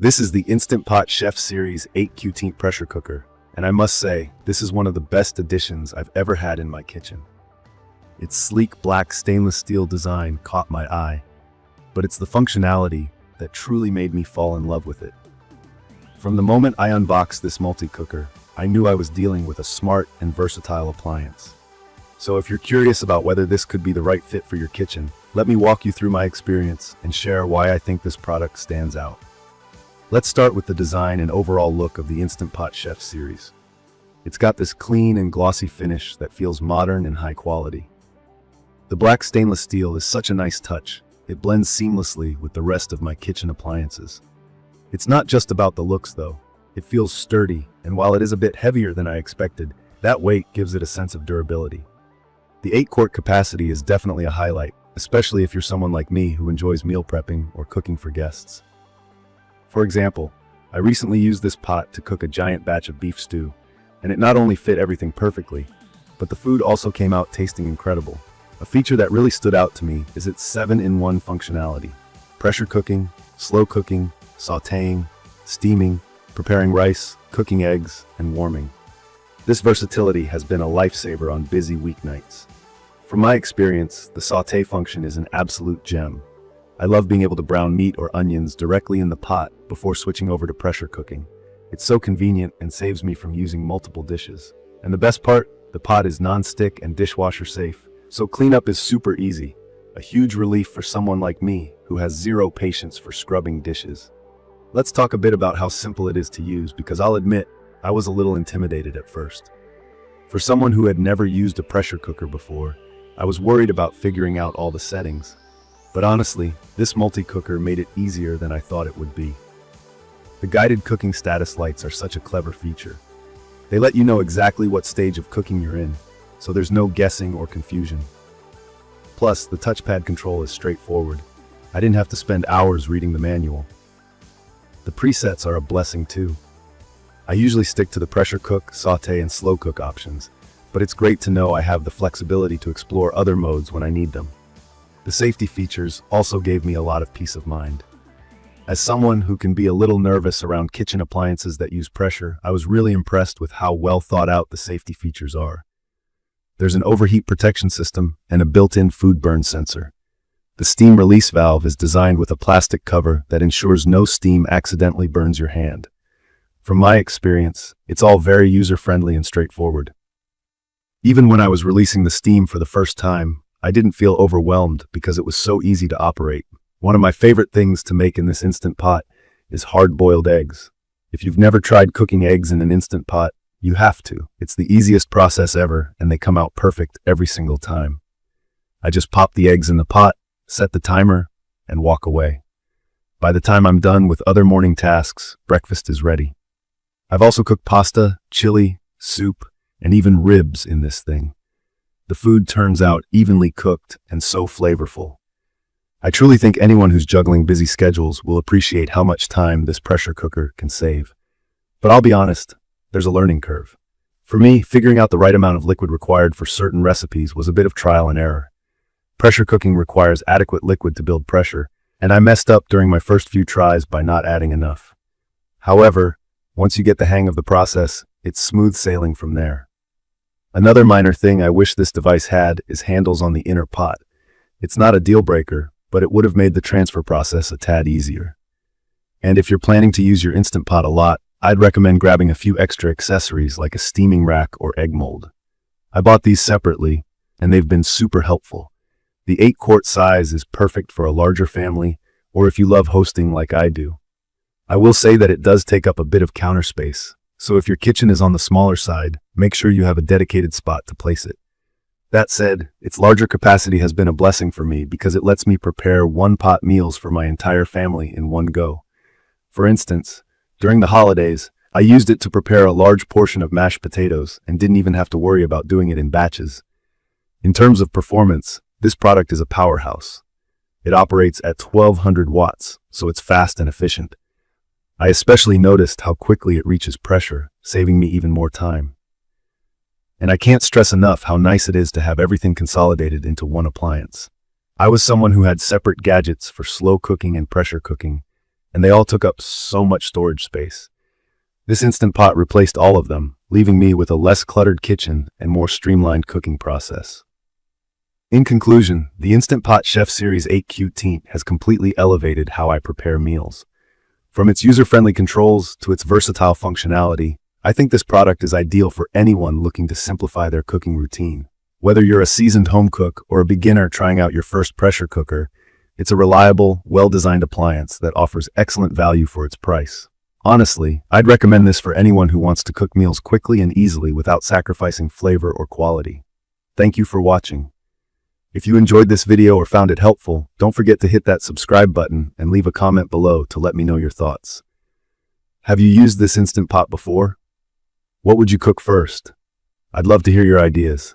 This is the Instant Pot Chef Series 8 pressure cooker, and I must say, this is one of the best additions I've ever had in my kitchen. Its sleek black stainless steel design caught my eye, but it's the functionality that truly made me fall in love with it. From the moment I unboxed this multi-cooker, I knew I was dealing with a smart and versatile appliance. So if you're curious about whether this could be the right fit for your kitchen, let me walk you through my experience and share why I think this product stands out. Let's start with the design and overall look of the Instant Pot Chef series. It's got this clean and glossy finish that feels modern and high quality. The black stainless steel is such a nice touch. It blends seamlessly with the rest of my kitchen appliances. It's not just about the looks though. It feels sturdy, and while it is a bit heavier than I expected, that weight gives it a sense of durability. The 8-quart capacity is definitely a highlight, especially if you're someone like me who enjoys meal prepping or cooking for guests. For example, I recently used this pot to cook a giant batch of beef stew, and it not only fit everything perfectly, but the food also came out tasting incredible. A feature that really stood out to me is its 7-in-1 functionality. Pressure cooking, slow cooking, sautéing, steaming, preparing rice, cooking eggs, and warming. This versatility has been a lifesaver on busy weeknights. From my experience, the sauté function is an absolute gem. I love being able to brown meat or onions directly in the pot before switching over to pressure cooking. It's so convenient and saves me from using multiple dishes. And the best part, the pot is non-stick and dishwasher safe, so cleanup is super easy. A huge relief for someone like me who has zero patience for scrubbing dishes. Let's talk a bit about how simple it is to use, because I'll admit, I was a little intimidated at first. For someone who had never used a pressure cooker before, I was worried about figuring out all the settings. But honestly, this multi-cooker made it easier than I thought it would be. The guided cooking status lights are such a clever feature. They let you know exactly what stage of cooking you're in, so there's no guessing or confusion. Plus, the touchpad control is straightforward. I didn't have to spend hours reading the manual. The presets are a blessing too. I usually stick to the pressure cook, sauté, and slow cook options, but it's great to know I have the flexibility to explore other modes when I need them. The safety features also gave me a lot of peace of mind. As someone who can be a little nervous around kitchen appliances that use pressure, I was really impressed with how well thought out the safety features are. There's an overheat protection system and a built-in food burn sensor. The steam release valve is designed with a plastic cover that ensures no steam accidentally burns your hand. From my experience, it's all very user-friendly and straightforward. Even when I was releasing the steam for the first time, I didn't feel overwhelmed because it was so easy to operate. One of my favorite things to make in this Instant Pot is hard-boiled eggs. If you've never tried cooking eggs in an Instant Pot, you have to. It's the easiest process ever, and they come out perfect every single time. I just pop the eggs in the pot, set the timer, and walk away. By the time I'm done with other morning tasks, breakfast is ready. I've also cooked pasta, chili, soup, and even ribs in this thing. The food turns out evenly cooked and so flavorful. I truly think anyone who's juggling busy schedules will appreciate how much time this pressure cooker can save. But I'll be honest, there's a learning curve. For me, figuring out the right amount of liquid required for certain recipes was a bit of trial and error. Pressure cooking requires adequate liquid to build pressure, and I messed up during my first few tries by not adding enough. However, once you get the hang of the process, it's smooth sailing from there. Another minor thing I wish this device had is handles on the inner pot. It's not a deal breaker, but it would have made the transfer process a tad easier. And if you're planning to use your Instant Pot a lot, I'd recommend grabbing a few extra accessories like a steaming rack or egg mold. I bought these separately, and they've been super helpful. The 8-quart size is perfect for a larger family, or if you love hosting like I do. I will say that it does take up a bit of counter space, so if your kitchen is on the smaller side, make sure you have a dedicated spot to place it. That said, its larger capacity has been a blessing for me because it lets me prepare one-pot meals for my entire family in one go. For instance, during the holidays, I used it to prepare a large portion of mashed potatoes and didn't even have to worry about doing it in batches. In terms of performance, this product is a powerhouse. It operates at 1200 watts, so it's fast and efficient. I especially noticed how quickly it reaches pressure, saving me even more time. And I can't stress enough how nice it is to have everything consolidated into one appliance. I was someone who had separate gadgets for slow cooking and pressure cooking, and they all took up so much storage space. This Instant Pot replaced all of them, leaving me with a less cluttered kitchen and more streamlined cooking process. In conclusion, the Instant Pot Chef Series 8 QT has completely elevated how I prepare meals. From its user-friendly controls to its versatile functionality, I think this product is ideal for anyone looking to simplify their cooking routine. Whether you're a seasoned home cook or a beginner trying out your first pressure cooker, it's a reliable, well-designed appliance that offers excellent value for its price. Honestly, I'd recommend this for anyone who wants to cook meals quickly and easily without sacrificing flavor or quality. Thank you for watching. If you enjoyed this video or found it helpful, don't forget to hit that subscribe button and leave a comment below to let me know your thoughts. Have you used this Instant Pot before? What would you cook first? I'd love to hear your ideas.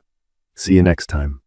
See you next time.